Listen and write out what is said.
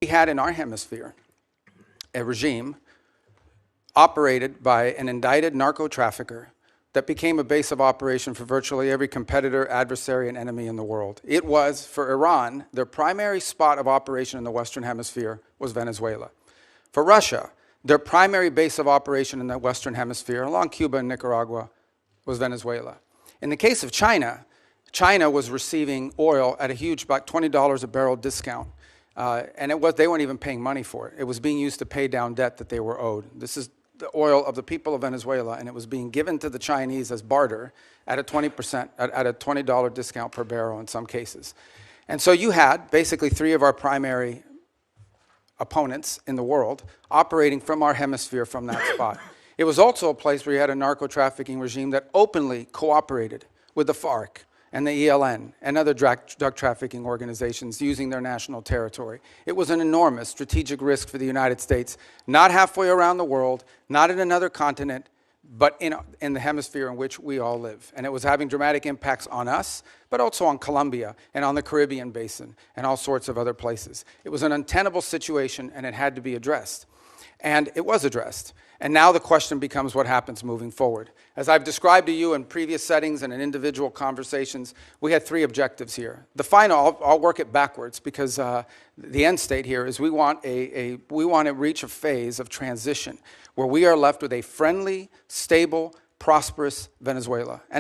We had in our hemisphere a regime operated by an indicted narco trafficker that became a base of operation for virtually every competitor, adversary, and enemy in the world. It was, for Iran, their primary spot of operation in the Western Hemisphere was Venezuela. For Russia, their primary base of operation in the Western Hemisphere, along Cuba and Nicaragua, was Venezuela. In the case of China, China was receiving oil at a huge, about $20 a barrel discount. And they weren't even paying money for it. It was being used to pay down debt that they were owed. This is the oil of the people of Venezuela, and it was being given to the Chinese as barter at a 20% discount per barrel in some cases. And so you had basically three of our primary opponents in the world operating from our hemisphere from that spot. It was also a place where you had a narco-trafficking regime that openly cooperated with the FARC and the ELN and other drug trafficking organizations using their national territory. It was an enormous strategic risk for the United States, not halfway around the world, not in another continent, but in the hemisphere in which we all live. And it was having dramatic impacts on us, but also on Colombia and on the Caribbean basin and all sorts of other places. It was an untenable situation, and it had to be addressed. And it was addressed. And now the question becomes what happens moving forward. As I've described to you in previous settings and in individual conversations, we had three objectives here. The final, I'll work it backwards because the end state here is we want to reach a phase of transition where we are left with a friendly, stable, prosperous Venezuela. And